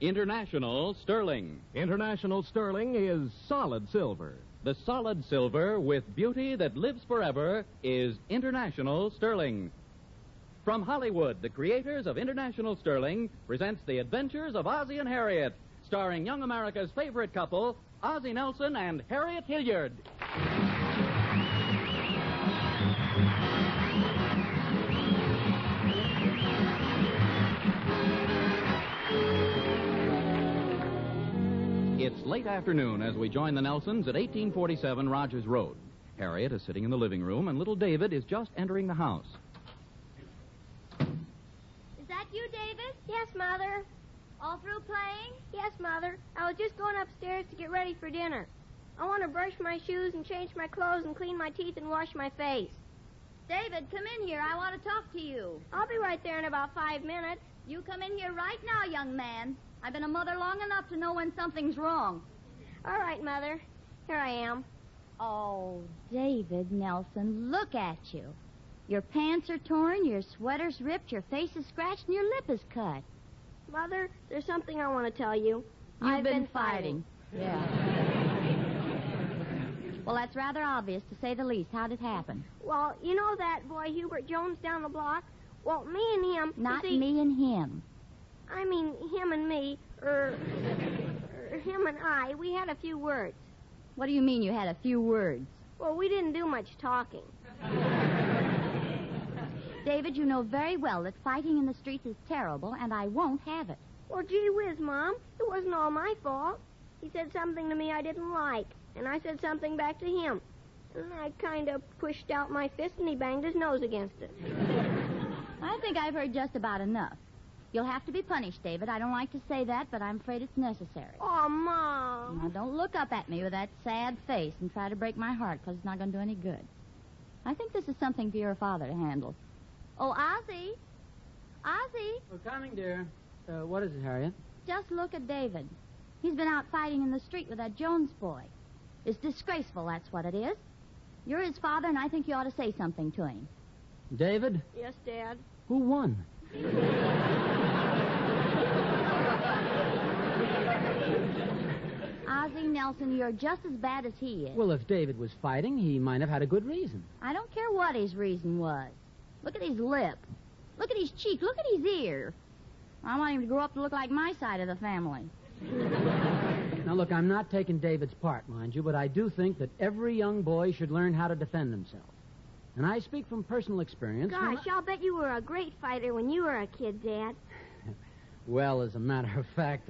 International Sterling. International Sterling is solid silver. The solid silver with beauty that lives forever is International Sterling. From Hollywood, the creators of International Sterling presents The Adventures of Ozzie and Harriet, starring young America's favorite couple, Ozzie Nelson and Harriet Hilliard. It's late afternoon as we join the Nelsons at 1847 Rogers Road. Harriet is sitting in the living room, and little David is just entering the house. Is that you, David? Yes, Mother. All through playing? Yes, Mother. I was just going upstairs to get ready for dinner. I want to brush my shoes and change my clothes and clean my teeth and wash my face. David, come in here. I want to talk to you. I'll be right there in about 5 minutes. You come in here right now, young man. I've been a mother long enough to know when something's wrong. All right, Mother. Here I am. Oh, David Nelson, look at you. Your pants are torn, your sweater's ripped, your face is scratched, and your lip is cut. Mother, there's something I want to tell you. You've been fighting. Yeah. Well, that's rather obvious, to say the least. How'd it happen? Well, you know that boy Hubert Jones down the block? Well, me and him... Not me and him. I mean, him and me, him and I, we had a few words. What do you mean you had a few words? Well, we didn't do much talking. David, you know very well that fighting in the streets is terrible, and I won't have it. Well, gee whiz, Mom. It wasn't all my fault. He said something to me I didn't like, and I said something back to him. And I kind of pushed out my fist, and he banged his nose against it. I think I've heard just about enough. You'll have to be punished, David. I don't like to say that, but I'm afraid it's necessary. Oh, Mom. Now, don't look up at me with that sad face and try to break my heart, because it's not going to do any good. I think this is something for your father to handle. Oh, Ozzie. Ozzie. We're coming, dear. What is it, Harriet? Just look at David. He's been out fighting in the street with that Jones boy. It's disgraceful, that's what it is. You're his father, and I think you ought to say something to him. David? Yes, Dad. Who won? Ozzie Nelson, you're just as bad as he is. Well, if David was fighting, he might have had a good reason. I don't care what his reason was. Look at his lip. Look at his cheek. Look at his ear. I want him to grow up to look like my side of the family. Now, look, I'm not taking David's part, mind you, but I do think that every young boy should learn how to defend himself. And I speak from personal experience. Gosh, I'll bet you were a great fighter when you were a kid, Dad. Well, as a matter of fact,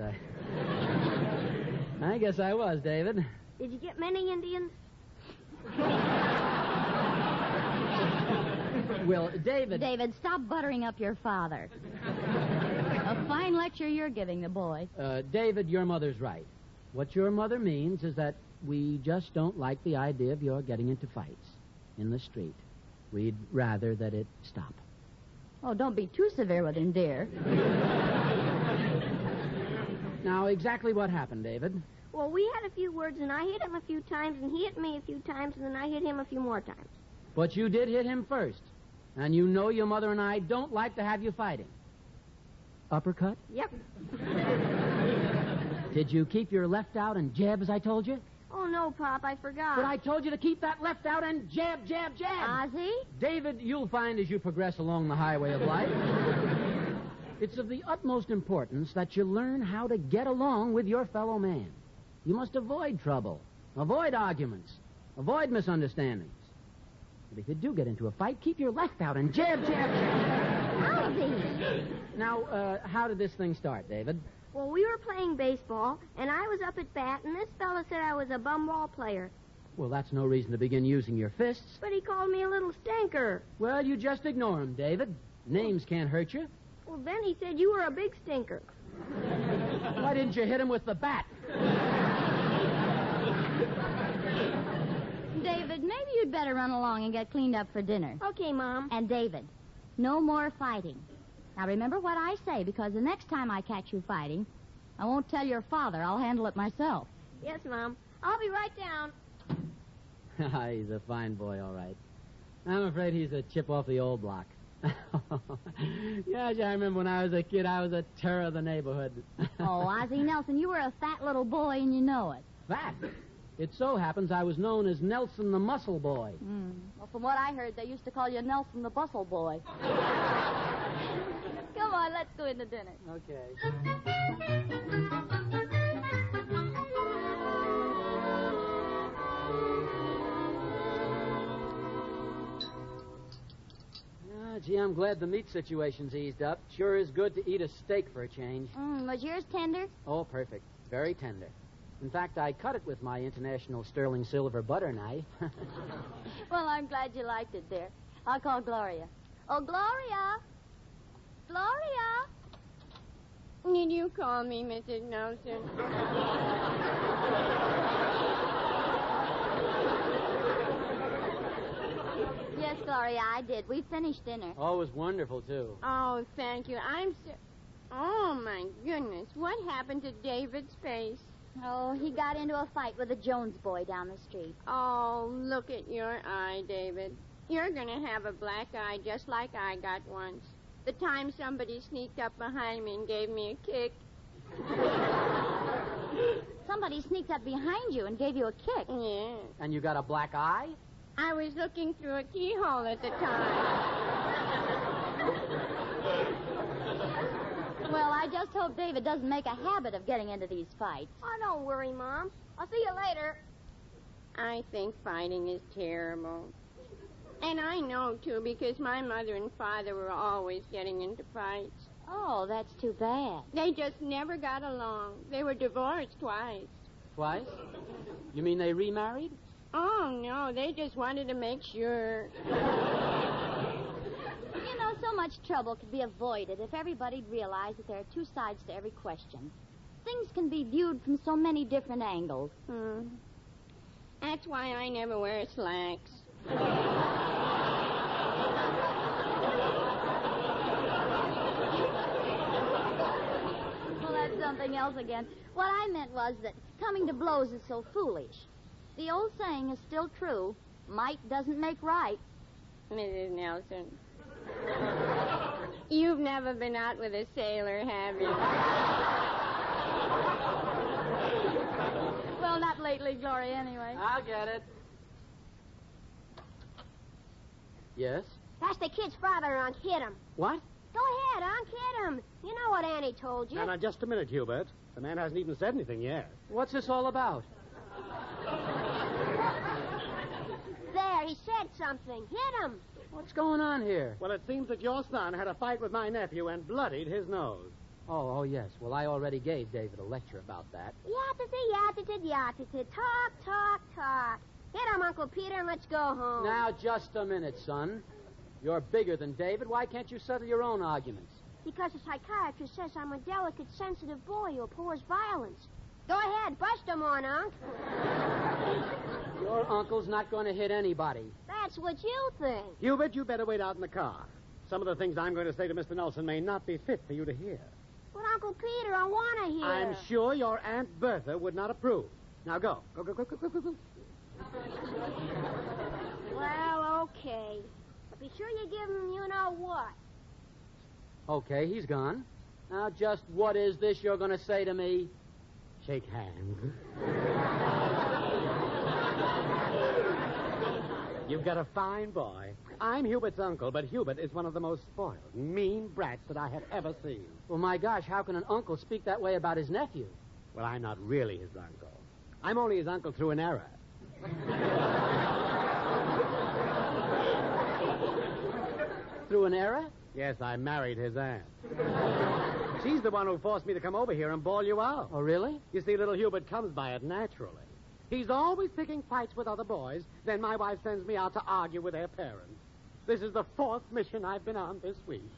I guess I was, David. Did you get many Indians? Well, David... David, stop buttering up your father. A fine lecture you're giving the boy. David, your mother's right. What your mother means is that we just don't like the idea of your getting into fights in the street. We'd rather that it stop. Oh, don't be too severe with him, dear. Now, exactly what happened, David? Well, we had a few words, and I hit him a few times, and he hit me a few times, and then I hit him a few more times. But you did hit him first. And you know your mother and I don't like to have you fighting. Uppercut? Yep. Did you keep your left out and jab as I told you? Oh, no, Pop, I forgot. But I told you to keep that left out and jab, jab, jab. Ozzie? David, you'll find as you progress along the highway of life, it's of the utmost importance that you learn how to get along with your fellow man. You must avoid trouble, avoid arguments, avoid misunderstandings. But if you do get into a fight, keep your left out and jab, jab, jab. Ozzie! Now, how did this thing start, David? Well, we were playing baseball, and I was up at bat, and this fella said I was a bum ball player. Well, that's no reason to begin using your fists. But he called me a little stinker. Well, you just ignore him, David. Names can't hurt you. Well, then he said you were a big stinker. Why didn't you hit him with the bat? David, maybe you'd better run along and get cleaned up for dinner. Okay, Mom. And David, no more fighting. Now, remember what I say, because the next time I catch you fighting, I won't tell your father. I'll handle it myself. Yes, Mom. I'll be right down. He's a fine boy, all right. I'm afraid he's a chip off the old block. Yes, I remember when I was a kid, I was a terror of the neighborhood. Oh, Ozzie Nelson, you were a fat little boy and you know it. Fat. It so happens I was known as Nelson the Muscle Boy. Well, from what I heard, they used to call you Nelson the Bustle Boy. Come on, let's go into dinner. Okay. Gee, I'm glad the meat situation's eased up. Sure is good to eat a steak for a change. Was yours tender? Oh, perfect. Very tender. In fact, I cut it with my International Sterling Silver butter knife. Well, I'm glad you liked it, dear. I'll call Gloria. Oh, Gloria! Gloria! Did you call me, Mrs. Nelson? Yes, Gloria, I did. We finished dinner. Oh, it was wonderful, too. Oh, thank you. Oh, my goodness. What happened to David's face? Oh, he got into a fight with a Jones boy down the street. Oh, look at your eye, David. You're going to have a black eye just like I got once. The time somebody sneaked up behind me and gave me a kick. Somebody sneaked up behind you and gave you a kick. Yeah. And you got a black eye? I was looking through a keyhole at the time. Well, I just hope David doesn't make a habit of getting into these fights. Oh, don't worry, Mom. I'll see you later. I think fighting is terrible. And I know, too, because my mother and father were always getting into fights. Oh, that's too bad. They just never got along. They were divorced twice. Twice? You mean they remarried? Oh, no, they just wanted to make sure. You know, so much trouble could be avoided if everybody'd realize that there are two sides to every question. Things can be viewed from so many different angles. That's why I never wear slacks. Well, that's something else again. What I meant was that coming to blows is so foolish. The old saying is still true. Might doesn't make right. Mrs. Nelson, you've never been out with a sailor, have you? Well, not lately, Gloria, anyway. I'll get it. Yes? That's the kid's father, Unc. Hit him. What? Go ahead, Unc. Hit him. You know what Annie told you. Now, just a minute, Hubert. The man hasn't even said anything yet. What's this all about? There, he said something. Hit him. What's going on here? Well, it seems that your son had a fight with my nephew and bloodied his nose. Oh, yes. Well, I already gave David a lecture about that. Yatted. Talk. Hit him, Uncle Peter, and let's go home. Now, just a minute, son. You're bigger than David. Why can't you settle your own arguments? Because the psychiatrist says I'm a delicate, sensitive boy who abhors violence. Go ahead, bust him on, Unc. Your uncle's not going to hit anybody. That's what you think. Hubert, you better wait out in the car. Some of the things I'm going to say to Mr. Nelson may not be fit for you to hear. But, Uncle Peter, I want to hear. I'm sure your Aunt Bertha would not approve. Now go. Go. Well, okay. But be sure you give him you know what. Okay, he's gone. Now, just what is this you're going to say to me? Shake hands. You've got a fine boy. I'm Hubert's uncle, but Hubert is one of the most spoiled, mean brats that I have ever seen. Well, my gosh, how can an uncle speak that way about his nephew? Well, I'm not really his uncle. I'm only his uncle through an error. Through an error? Yes, I married his aunt. She's the one who forced me to come over here and bawl you out. Oh, really? You see, little Hubert comes by it naturally. He's always picking fights with other boys. Then my wife sends me out to argue with their parents. This is the 4th mission I've been on this week.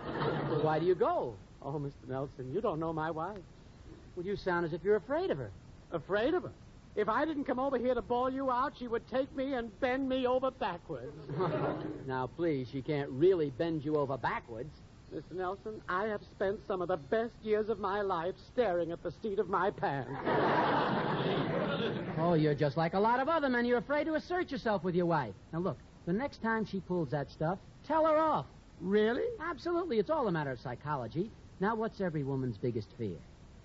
Well, why do you go? Oh, Mr. Nelson, you don't know my wife. Well, you sound as if you're afraid of her. Afraid of her? If I didn't come over here to bawl you out, she would take me and bend me over backwards. Now, please, she can't really bend you over backwards. Mr. Nelson, I have spent some of the best years of my life staring at the seat of my pants. Oh, you're just like a lot of other men. You're afraid to assert yourself with your wife. Now, look, the next time she pulls that stuff, tell her off. Really? Absolutely. It's all a matter of psychology. Now, what's every woman's biggest fear?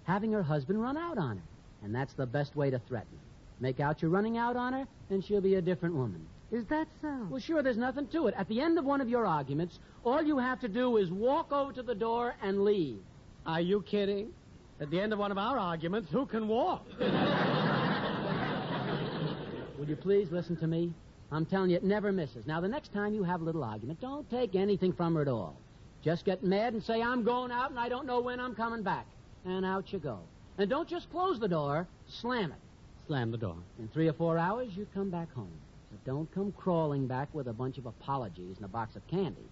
Having her husband run out on her. And that's the best way to threaten her. Make out you're running out on her, and she'll be a different woman. Is that so? Well, sure, there's nothing to it. At the end of one of your arguments, all you have to do is walk over to the door and leave. Are you kidding? At the end of one of our arguments, who can walk? Would you please listen to me? I'm telling you, it never misses. Now, the next time you have a little argument, don't take anything from her at all. Just get mad and say, I'm going out and I don't know when I'm coming back. And out you go. And don't just close the door, slam it. Slam the door. In 3 or 4 hours, you come back home. But don't come crawling back with a bunch of apologies and a box of candy.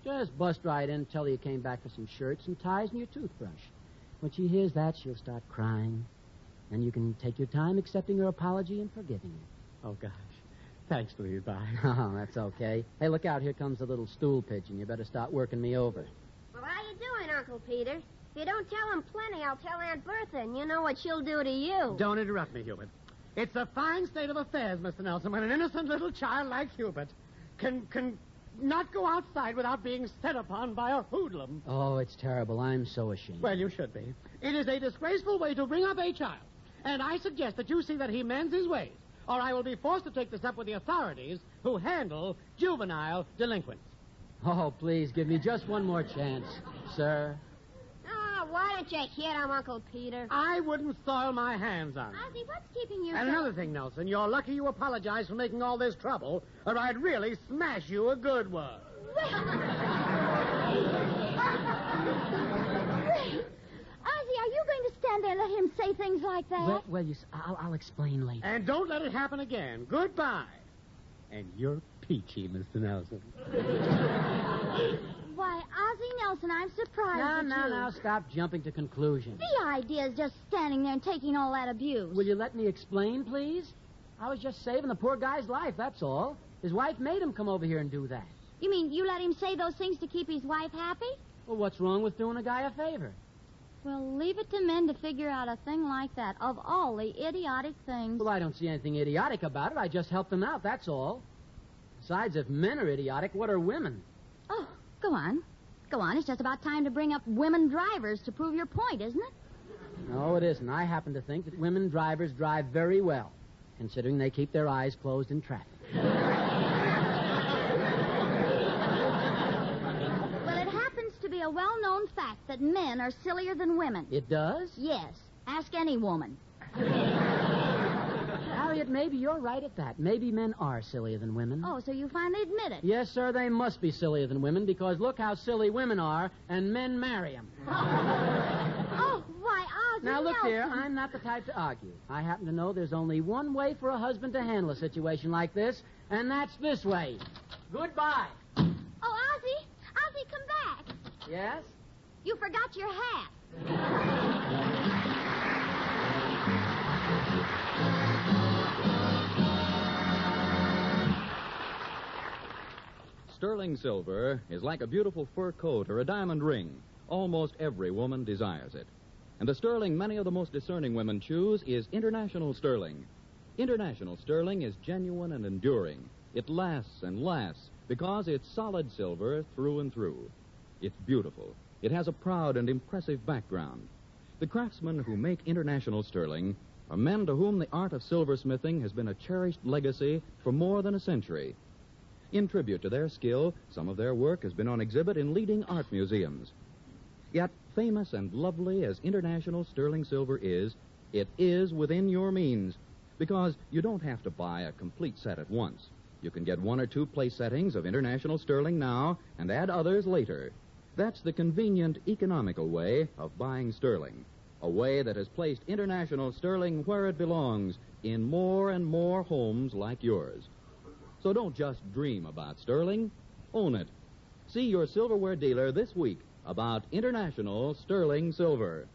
Just bust right in and tell her you came back for some shirts and ties and your toothbrush. When she hears that, she'll start crying. And you can take your time accepting her apology and forgiving her. Oh, gosh. Thanks for the advice. Oh, that's okay. Hey, look out. Here comes the little stool pigeon. You better start working me over. Well, how you doing, Uncle Peter? If you don't tell him plenty, I'll tell Aunt Bertha, and you know what she'll do to you. Don't interrupt me, Hubert. It's a fine state of affairs, Mr. Nelson, when an innocent little child like Hubert can not go outside without being set upon by a hoodlum. Oh, it's terrible. I'm so ashamed. Well, you should be. It is a disgraceful way to bring up a child. And I suggest that you see that he mends his ways, or I will be forced to take this up with the authorities who handle juvenile delinquents. Oh, please, give me just one more chance, sir. Oh, why don't you hit him, Uncle Peter? I wouldn't soil my hands on him. Ozzie, what's keeping you And so... another thing, Nelson, you're lucky you apologized for making all this trouble, or I'd really smash you a good one. Ozzie, are you going to stand there and let him say things like that? Well, I'll explain later. And don't let it happen again. Goodbye. And you're peachy, Mr. Nelson. Why, Ozzie Nelson, I'm surprised at you. Now, stop jumping to conclusions. The idea is just standing there and taking all that abuse. Will you let me explain, please? I was just saving the poor guy's life, that's all. His wife made him come over here and do that. You mean you let him say those things to keep his wife happy? Well, what's wrong with doing a guy a favor? Well, leave it to men to figure out a thing like that, of all the idiotic things. Well, I don't see anything idiotic about it. I just helped them out, that's all. Besides, if men are idiotic, what are women? Oh, go on. Go on. It's just about time to bring up women drivers to prove your point, isn't it? No, it isn't. I happen to think that women drivers drive very well, considering they keep their eyes closed in traffic. Well, it happens to be a well-known fact that men are sillier than women. It does? Yes. Ask any woman. Harriet, maybe you're right at that. Maybe men are sillier than women. Oh, so you finally admit it. Yes, sir, they must be sillier than women, because look how silly women are, and men marry them. Oh, why, Ozzie Now, look Nelson. here, I'm not the type to argue. I happen to know there's only one way for a husband to handle a situation like this, and that's this way. Goodbye. Oh, Ozzie! Ozzie, come back. Yes? You forgot your hat. Sterling silver is like a beautiful fur coat or a diamond ring. Almost every woman desires it. And the sterling many of the most discerning women choose is International Sterling. International Sterling is genuine and enduring. It lasts and lasts because it's solid silver through and through. It's beautiful. It has a proud and impressive background. The craftsmen who make International Sterling are men to whom the art of silversmithing has been a cherished legacy for more than a century. In tribute to their skill, some of their work has been on exhibit in leading art museums. Yet, famous and lovely as International Sterling silver is, it is within your means, because you don't have to buy a complete set at once. You can get 1 or 2 place settings of International Sterling now and add others later. That's the convenient, economical way of buying sterling, a way that has placed International Sterling where it belongs, in more and more homes like yours. So don't just dream about sterling, own it. See your silverware dealer this week about International Sterling Silver.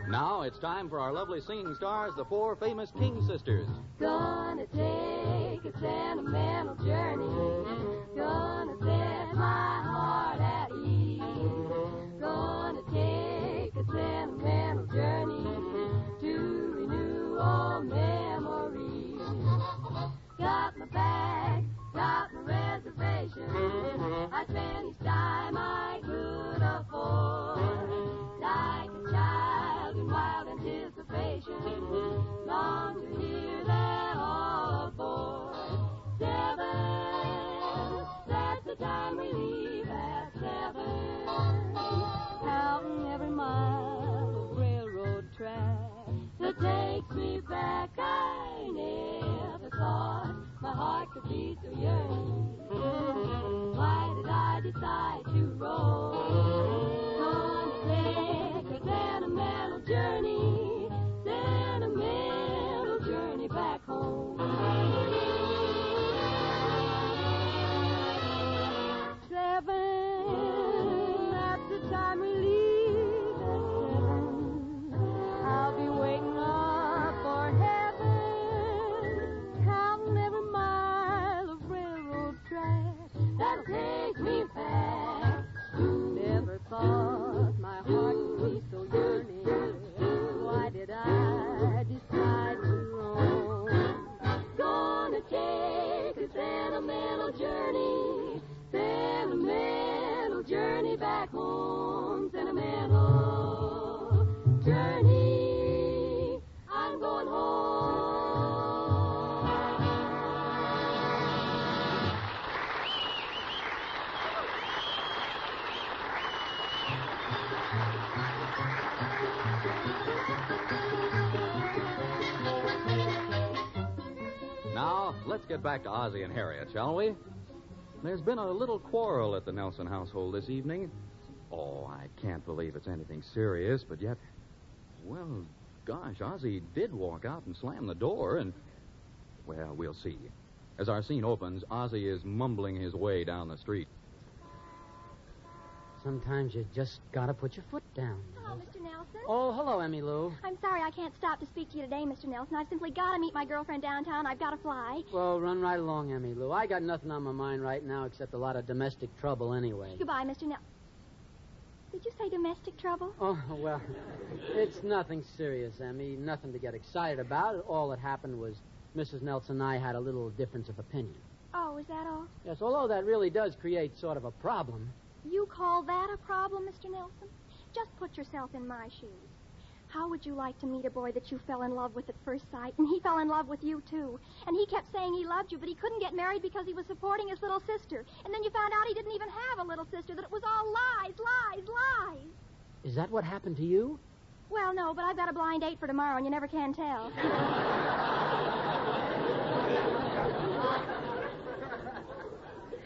Now it's time for our lovely singing stars, the 4 famous King sisters. Gonna take a sentimental journey. Gonna set my heart at ease. station. Long to hear that all aboard. 7, that's the time we leave at 7. Counting every mile of railroad track that takes me back. I never thought my heart could be so yearning. Why did I decide to roll? Gonna take a sentimental journey back home. 7, that's the time we leave at 7. I'll be waiting up for heaven, counting every mile of railroad track that'll take me back. Never thought my heart would be so yearning. Why did I decide to roam? Gonna take a sentimental journey back home. Sentimental journey, I'm going home. Now, let's get back to Ozzie and Harriet, shall we? There's been a little quarrel at the Nelson household this evening. Oh, I can't believe it's anything serious, but yet... Well, gosh, Ozzie did walk out and slam the door, and... Well, we'll see. As our scene opens, Ozzie is mumbling his way down the street. Sometimes you just gotta put your foot down. Hello, Mr. Nelson. Oh, hello, Emmy Lou. I'm sorry I can't stop to speak to you today, Mr. Nelson. I've simply got to meet my girlfriend downtown. I've got to fly. Well, run right along, Emmy Lou. I got nothing on my mind right now except a lot of domestic trouble anyway. Goodbye, Mr. Nelson. Did you say domestic trouble? Oh, well, it's nothing serious, Emmy. Nothing to get excited about. All that happened was Mrs. Nelson and I had a little difference of opinion. Oh, is that all? Yes, although that really does create sort of a problem. You call that a problem, Mr. Nelson? Just put yourself in my shoes. How would you like to meet a boy that you fell in love with at first sight, and he fell in love with you, too? And he kept saying he loved you, but he couldn't get married because he was supporting his little sister. And then you found out he didn't even have a little sister, that it was all lies, lies, lies. Is that what happened to you? Well, no, but I've got a blind date for tomorrow, and you never can tell.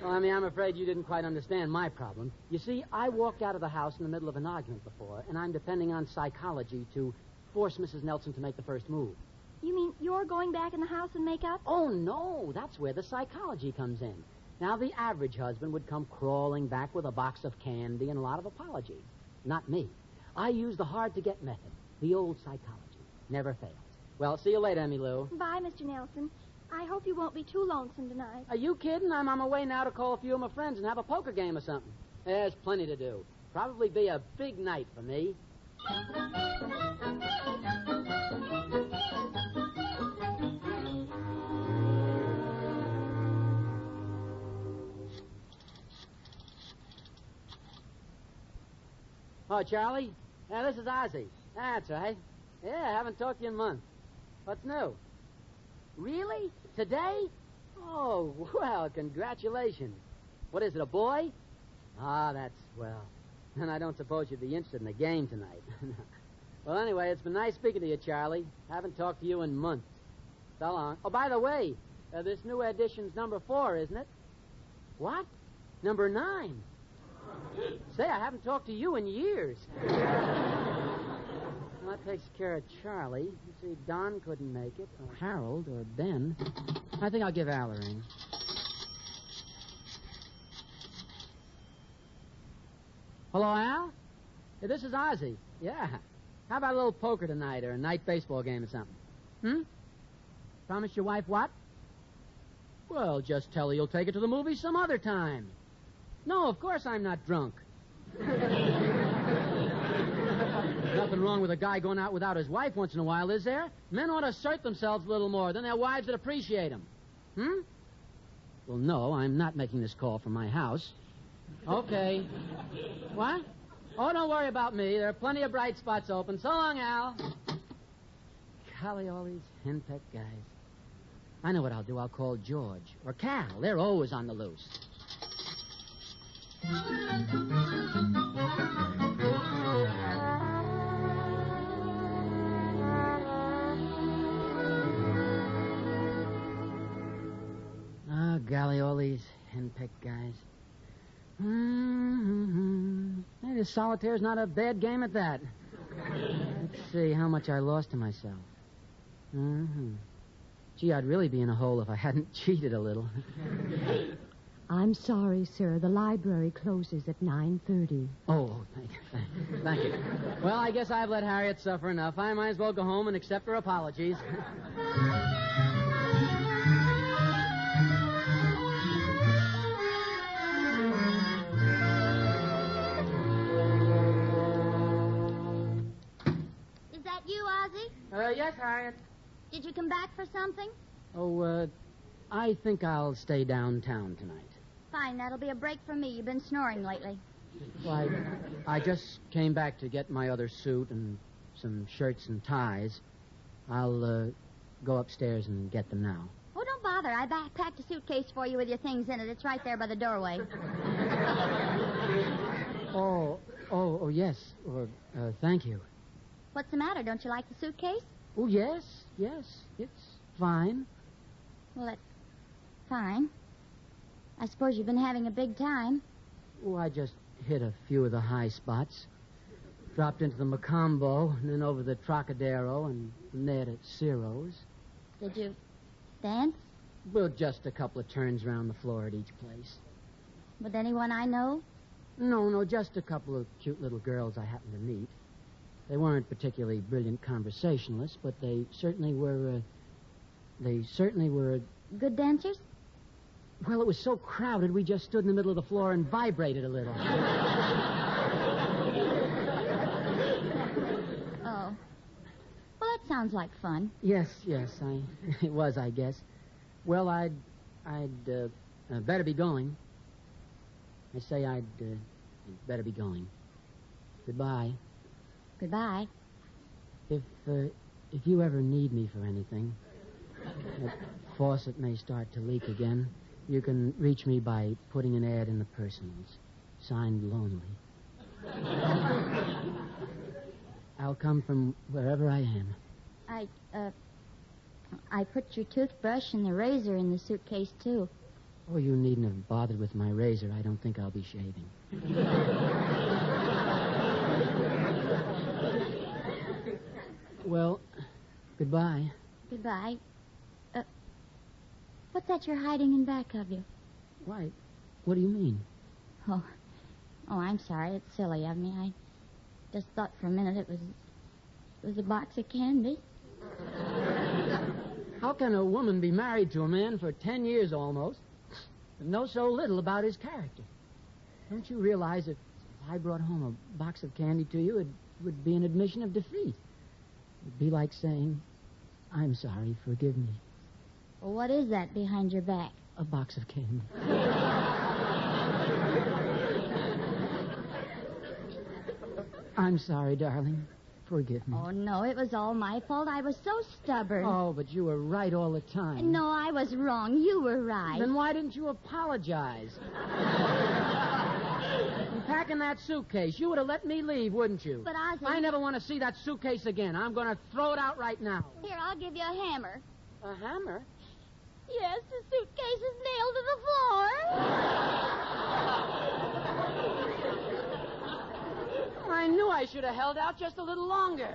Well, I mean, I'm afraid you didn't quite understand my problem. You see, I walked out of the house in the middle of an argument before, and I'm depending on psychology to force Mrs. Nelson to make the first move. You mean you're going back in the house and make up? Oh, no, that's where the psychology comes in. Now, the average husband would come crawling back with a box of candy and a lot of apologies. Not me. I use the hard-to-get method, the old psychology. Never fails. Well, see you later, Emmy Lou. Bye, Mr. Nelson. I hope you won't be too lonesome tonight. Are you kidding? I'm on my way now to call a few of my friends and have a poker game or something. There's plenty to do. Probably be a big night for me. Oh, Charlie? Yeah, this is Ozzie. That's right. Yeah, I haven't talked to you in months. What's new? Really? Today? Oh, well, congratulations. What is it, a boy? Ah, that's swell. And I don't suppose you'd be interested in the game tonight. Well, anyway, it's been nice speaking to you, Charlie. Haven't talked to you in months. So long. Oh, by the way, this new edition's number 4, isn't it? What? Number 9? Say, I haven't talked to you in years. Well, that takes care of Charlie. You see, Don couldn't make it, or Harold, or Ben. I think I'll give Al a ring. Hello, Al? Hey, this is Ozzie. Yeah. How about a little poker tonight, or a night baseball game or something? Promise your wife what? Well, just tell her you'll take her to the movies some other time. No, of course I'm not drunk. Nothing wrong with a guy going out without his wife once in a while, is there? Men ought to assert themselves a little more. Then their wives would appreciate them. Well, no, I'm not making this call from my house. Okay. What? Oh, don't worry about me. There are plenty of bright spots open. So long, Al. golly, all these henpecked guys. I know what I'll do. I'll call George or Cal. They're always on the loose. Oh, golly, all these henpecked guys. Hey, this solitaire's not a bad game at that. Let's see how much I lost to myself. Gee, I'd really be in a hole if I hadn't cheated a little. I'm sorry, sir. The library closes at 9:30. Oh, thank you. Well, I guess I've let Harriet suffer enough. I might as well go home and accept her apologies. Is that you, Ozzy? Yes, Harriet. Did you come back for something? Oh, I think I'll stay downtown tonight. Fine, that'll be a break for me. You've been snoring lately. Well, I just came back to get my other suit and some shirts and ties. I'll go upstairs and get them now. Oh, don't bother. I packed a suitcase for you with your things in it. It's right there by the doorway. Oh, yes. Thank you. What's the matter? Don't you like the suitcase? Oh, yes. It's fine. Well, that's fine. I suppose you've been having a big time. Oh, I just hit a few of the high spots. Dropped into the Macombo, and then over the Trocadero, and from there to Ciro's. Did you dance? Well, just a couple of turns around the floor at each place. With anyone I know? No, just a couple of cute little girls I happened to meet. They weren't particularly brilliant conversationalists, but they certainly were... Good dancers? Well, it was so crowded, we just stood in the middle of the floor and vibrated a little. Oh. Well, that sounds like fun. Yes, it was, I guess. Well, I'd better be going. I say I'd better be going. Goodbye. Goodbye. If you ever need me for anything, the faucet may start to leak again. You can reach me by putting an ad in the personals. Signed, Lonely. I'll come from wherever I am. I put your toothbrush and the razor in the suitcase, too. Oh, you needn't have bothered with my razor. I don't think I'll be shaving. Well, goodbye. Goodbye. What's that you're hiding in back of you? Why? What do you mean? Oh, I'm sorry. It's silly of me. I just thought for a minute it was a box of candy. How can a woman be married to a man for 10 years almost and know so little about his character? Don't you realize that if I brought home a box of candy to you, it would be an admission of defeat? It'd be like saying, I'm sorry, forgive me. Well, what is that behind your back? A box of candy. I'm sorry, darling. Forgive me. Oh, no, it was all my fault. I was so stubborn. Oh, but you were right all the time. No, I was wrong. You were right. Then why didn't you apologize? And packing that suitcase. You would have let me leave, wouldn't you? But Ozzy... I never want to see that suitcase again. I'm going to throw it out right now. Here, I'll give you a hammer. A hammer? Yes, the suitcase is nailed to the floor. I knew I should have held out just a little longer.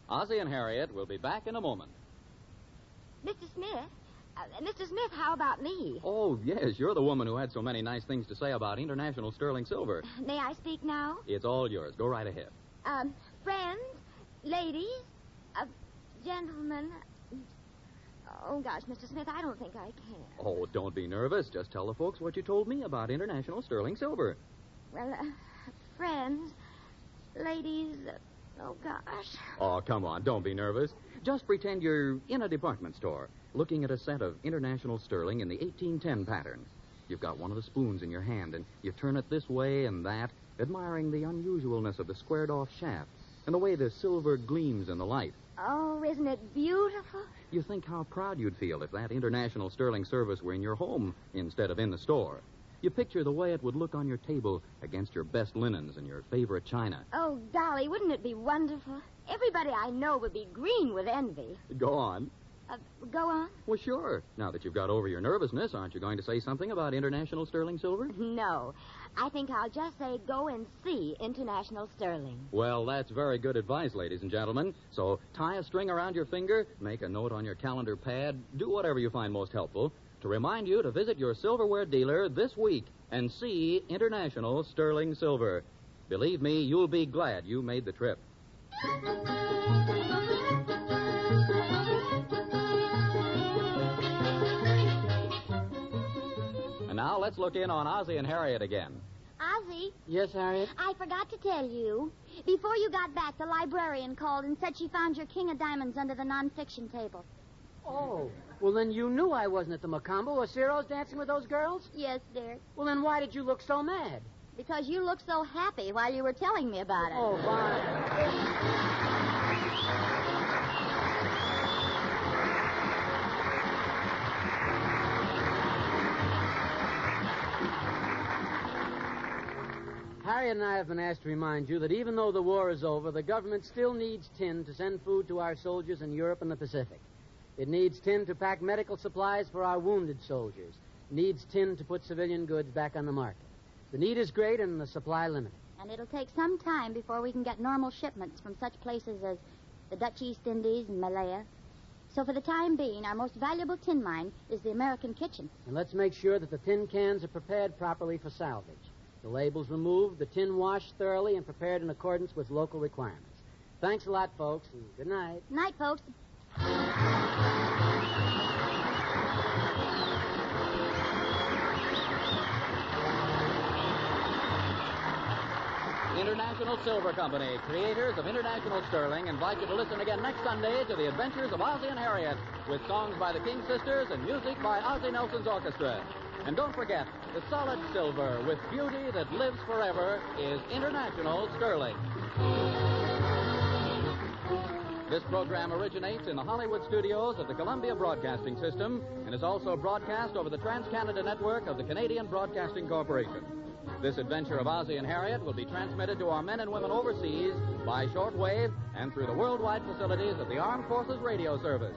Ozzie and Harriet will be back in a moment. Mr. Smith, how about me? Oh, yes, you're the woman who had so many nice things to say about International Sterling Silver. May I speak now? It's all yours. Go right ahead. Friends, ladies, gentlemen. Oh, gosh, Mr. Smith, I don't think I can. Oh, don't be nervous. Just tell the folks what you told me about International Sterling Silver. Well, friends, ladies, oh, gosh. Oh, come on. Don't be nervous. Just pretend you're in a department store looking at a set of International Sterling in the 1810 pattern. You've got one of the spoons in your hand, and you turn it this way and that, admiring the unusualness of the squared-off shaft and the way the silver gleams in the light. Oh, isn't it beautiful? You think how proud you'd feel if that International Sterling service were in your home instead of in the store. You picture the way it would look on your table against your best linens and your favorite china. Oh, golly, wouldn't it be wonderful? Everybody I know would be green with envy. Go on. Go on? Well, sure. Now that you've got over your nervousness, aren't you going to say something about International Sterling Silver? No. I think I'll just say go and see International Sterling. Well, that's very good advice, ladies and gentlemen. So tie a string around your finger, make a note on your calendar pad, do whatever you find most helpful to remind you to visit your silverware dealer this week and see International Sterling Silver. Believe me, you'll be glad you made the trip. And now let's look in on Ozzie and Harriet again. Ozzie, Yes, Harriet? I forgot to tell you. Before you got back, the librarian called and said she found your King of Diamonds under the nonfiction table. Oh. Well, then you knew I wasn't at the Macumba or Ciro's dancing with those girls? Yes, dear. Well, then why did you look so mad? Because you looked so happy while you were telling me about it. Oh, fine. Harriet and I have been asked to remind you that even though the war is over, the government still needs tin to send food to our soldiers in Europe and the Pacific. It needs tin to pack medical supplies for our wounded soldiers. It needs tin to put civilian goods back on the market. The need is great and the supply limited. And it'll take some time before we can get normal shipments from such places as the Dutch East Indies and Malaya. So for the time being, our most valuable tin mine is the American kitchen. And let's make sure that the tin cans are prepared properly for salvage. The labels removed, the tin washed thoroughly, and prepared in accordance with local requirements. Thanks a lot, folks, and good night. Night, folks. International Silver Company, creators of International Sterling, invite you to listen again next Sunday to the adventures of Ozzie and Harriet with songs by the King Sisters and music by Ozzie Nelson's orchestra. And don't forget, the solid silver with beauty that lives forever is International Sterling. This program originates in the Hollywood studios of the Columbia Broadcasting System and is also broadcast over the Trans-Canada Network of the Canadian Broadcasting Corporation. This adventure of Ozzie and Harriet will be transmitted to our men and women overseas by shortwave and through the worldwide facilities of the Armed Forces Radio Service.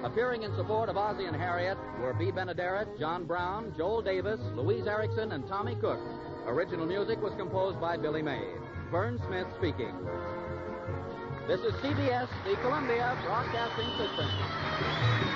Appearing in support of Ozzie and Harriet were B. Benaderet, John Brown, Joel Davis, Louise Erickson, and Tommy Cook. Original music was composed by Billy May. Vern Smith speaking. This is CBS, the Columbia Broadcasting System.